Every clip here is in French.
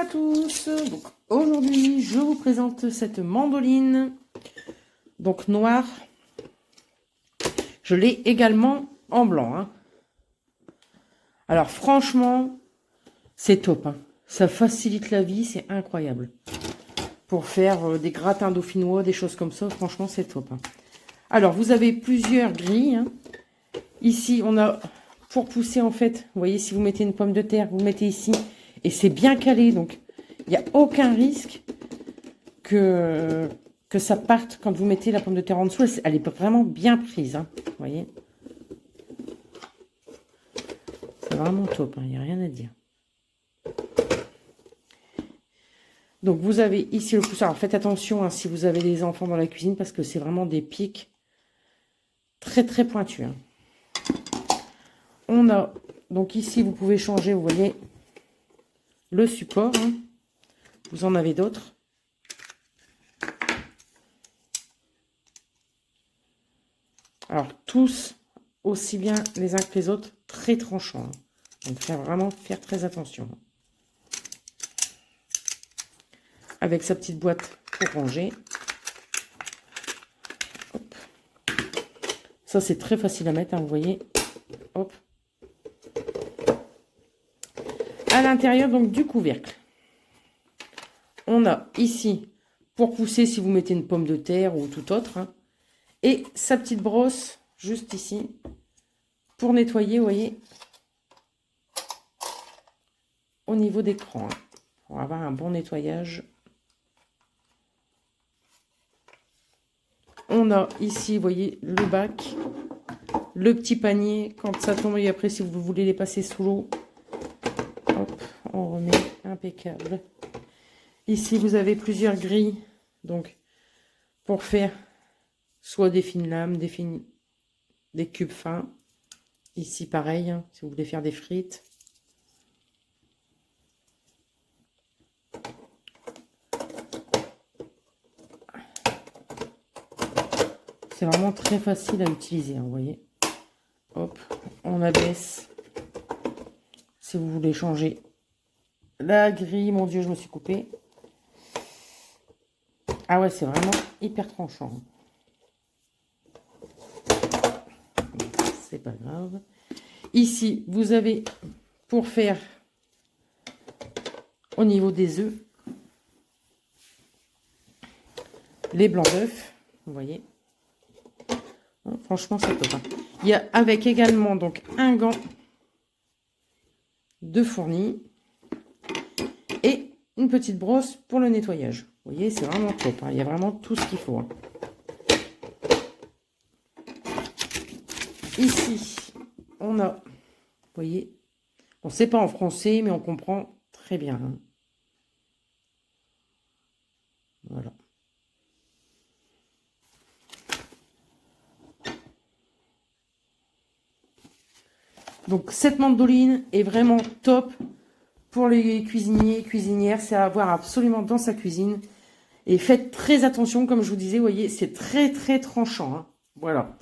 à tous. Donc aujourd'hui, je vous présente cette mandoline, donc noire. Je l'ai également en blanc. Hein. Alors franchement, c'est top. Hein. Ça facilite la vie, c'est incroyable. Pour faire des gratins dauphinois, des choses comme ça, franchement, c'est top. Hein. Alors, vous avez plusieurs grilles. Hein. Ici, on a, pour pousser en fait, vous voyez, si vous mettez une pomme de terre, vous mettez ici, et c'est bien calé, donc il n'y a aucun risque que ça parte quand vous mettez la pomme de terre en dessous. Elle est vraiment bien prise, hein, vous voyez. C'est vraiment top, il n'y a rien à dire. Donc, vous avez ici le pouce. Alors, faites attention hein, si vous avez des enfants dans la cuisine, parce que c'est vraiment des pics très, très pointus. Hein. On a, donc ici, vous pouvez changer, vous voyez, le support. Hein. Vous en avez d'autres. Alors, tous, aussi bien les uns que les autres, très tranchants. Hein. Donc, vraiment faire très attention. Avec sa petite boîte pour ranger. Hop. Ça, c'est très facile à mettre, hein, vous voyez. Hop. À l'intérieur, donc, du couvercle. On a ici, pour pousser, si vous mettez une pomme de terre ou tout autre. Hein, et sa petite brosse, juste ici, pour nettoyer, vous voyez, au niveau d'écran. Hein, pour avoir un bon nettoyage. On a ici, vous voyez, le bac, le petit panier, quand ça tombe, et après, si vous voulez les passer sous l'eau, hop, on remet, impeccable. Ici, vous avez plusieurs grilles, donc, pour faire soit des fines lames, des cubes fins. Ici, pareil, hein, si vous voulez faire des frites. C'est vraiment très facile à utiliser, hein, vous voyez. Hop, on abaisse. Si vous voulez changer la grille, mon Dieu, je me suis coupée. Ah ouais, c'est vraiment hyper tranchant. C'est pas grave. Ici, vous avez pour faire au niveau des œufs, les blancs d'œufs, vous voyez. Franchement, c'est top. Hein. Il y a avec également donc un gant de fourni et une petite brosse pour le nettoyage. Vous voyez, c'est vraiment top. Hein. Il y a vraiment tout ce qu'il faut. Hein. Ici, on a, vous voyez, bon, c'est pas en français, mais on comprend très bien. Hein. Voilà. Donc, cette mandoline est vraiment top pour les cuisiniers et cuisinières. C'est à avoir absolument dans sa cuisine. Et faites très attention, comme je vous disais, vous voyez, c'est très, très tranchant. Hein. Voilà.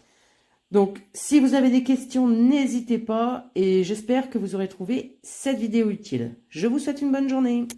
Donc, si vous avez des questions, n'hésitez pas. Et j'espère que vous aurez trouvé cette vidéo utile. Je vous souhaite une bonne journée.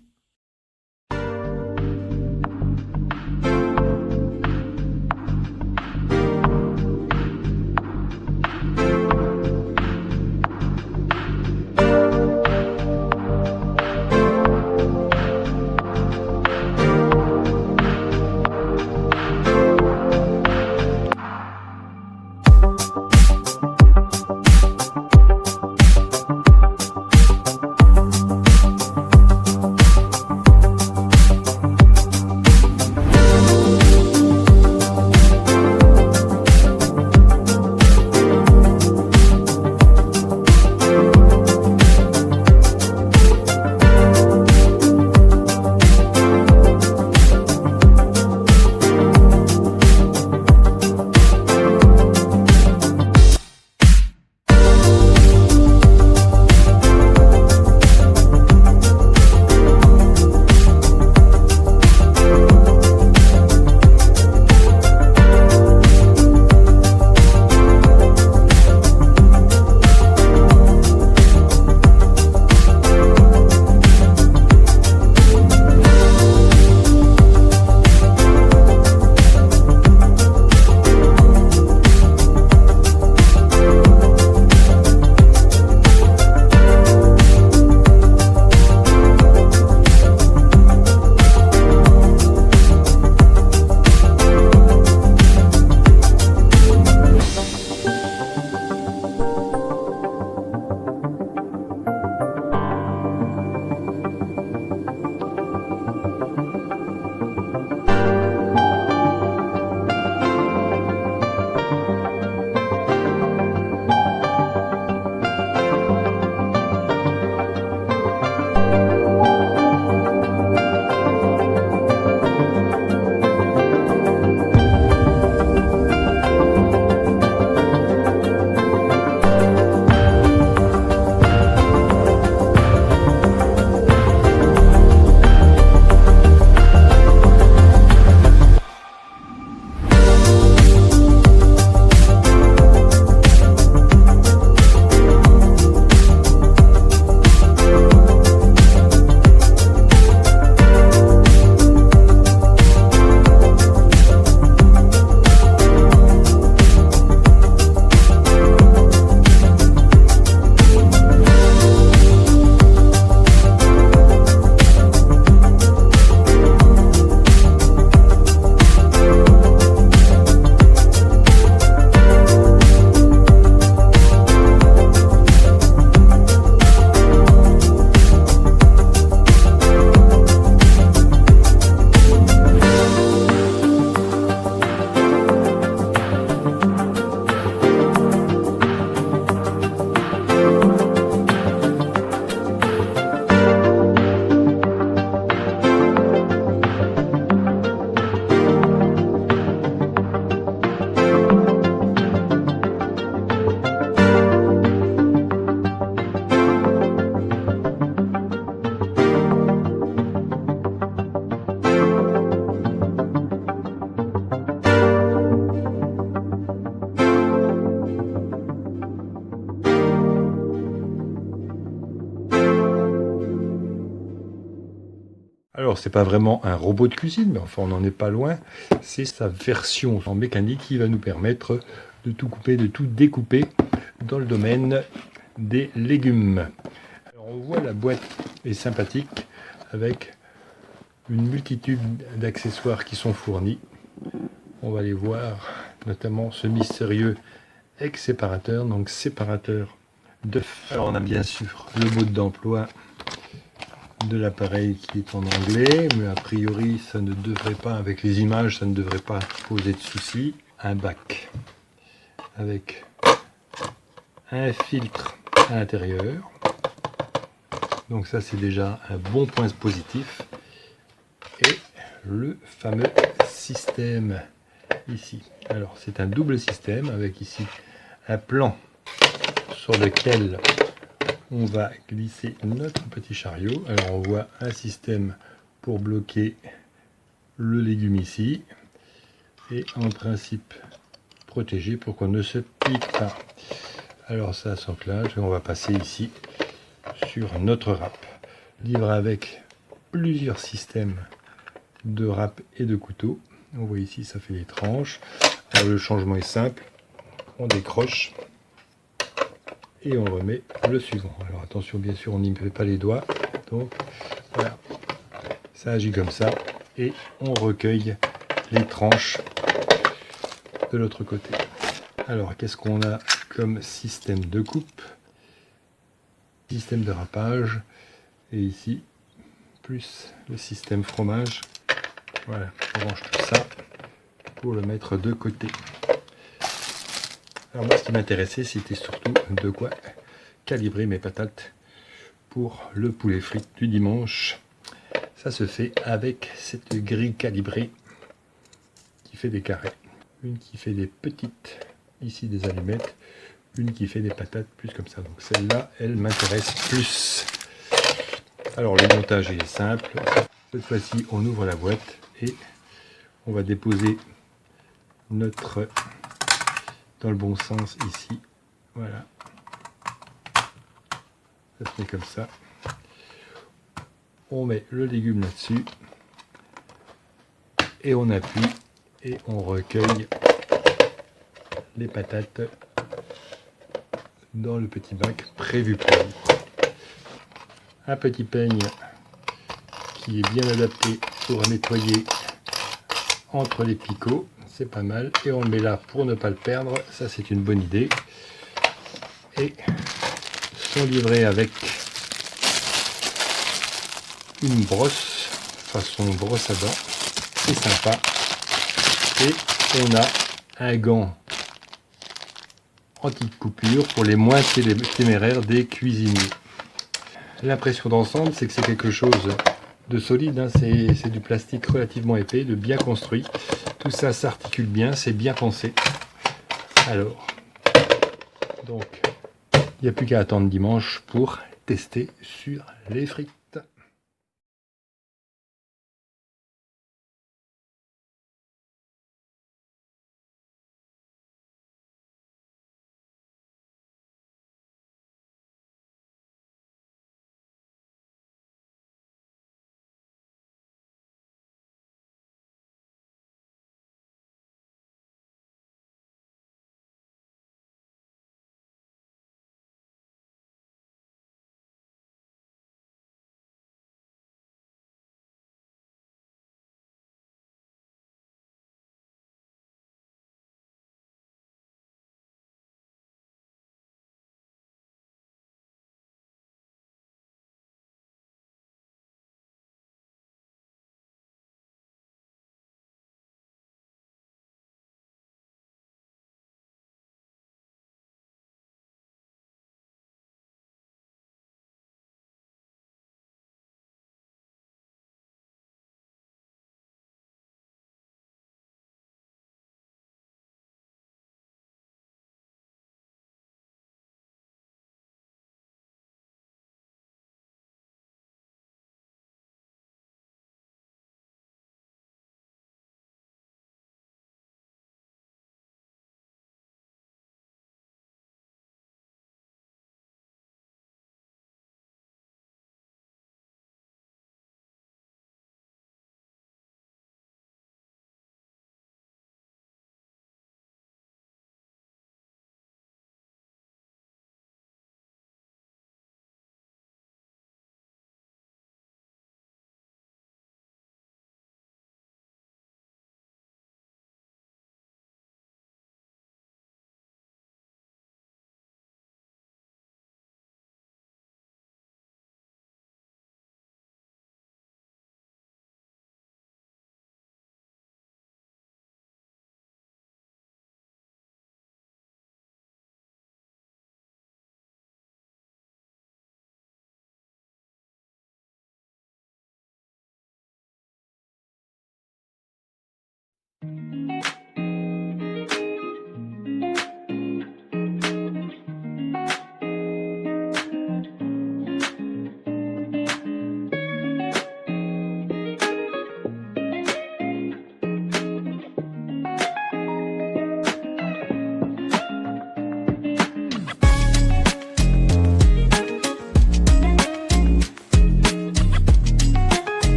Alors, c'est pas vraiment un robot de cuisine, mais enfin, on n'en est pas loin. C'est sa version en mécanique qui va nous permettre de tout couper, de tout découper dans le domaine des légumes. Alors, on voit la boîte est sympathique avec une multitude d'accessoires qui sont fournis. On va les voir, notamment ce mystérieux ex-séparateur, donc séparateur d'œufs. Alors, on a bien sûr le mode d'emploi de l'appareil qui est en anglais, mais a priori ça ne devrait pas, avec les images, ça ne devrait pas poser de soucis. Un bac avec un filtre à l'intérieur, donc ça c'est déjà un bon point positif. Et le fameux système ici. Alors c'est un double système avec ici un plan sur lequel on va glisser notre petit chariot. Alors on voit un système pour bloquer le légume ici et en principe protégé pour qu'on ne se pique pas. Alors ça s'enclenche et on va passer ici sur notre râpe. Livré avec plusieurs systèmes de râpe et de couteau. On voit ici ça fait des tranches. Alors le changement est simple, on décroche et on remet le suivant. Alors attention, bien sûr on n'y met pas les doigts, donc voilà, ça agit comme ça et on recueille les tranches de l'autre côté. Alors qu'est-ce qu'on a comme système de coupe, système de râpage, et ici plus le système fromage. Voilà, on range tout ça pour le mettre de côté. Alors moi ce qui m'intéressait c'était surtout de quoi calibrer mes patates pour le poulet frit du dimanche. Ça se fait avec cette grille calibrée qui fait des carrés. Une qui fait des petites, ici des allumettes, une qui fait des patates plus comme ça. Donc celle-là, elle m'intéresse plus. Alors le montage est simple. Cette fois-ci, on ouvre la boîte et on va déposer notre dans le bon sens ici. Voilà. Ça se met comme ça. On met le légume là-dessus et on appuie et on recueille les patates dans le petit bac prévu pour. Un petit peigne qui est bien adapté pour nettoyer entre les picots, c'est pas mal, et on le met là pour ne pas le perdre, ça c'est une bonne idée. Et sont livrés avec une brosse façon brosse à dents, c'est sympa, et on a un gant anti-coupure pour les moins téméraires des cuisiniers. L'impression d'ensemble, c'est que c'est quelque chose de solide, hein. C'est du plastique relativement épais, de bien construit. Tout ça s'articule bien, c'est bien pensé. Alors, donc, il n'y a plus qu'à attendre dimanche pour tester sur les frites.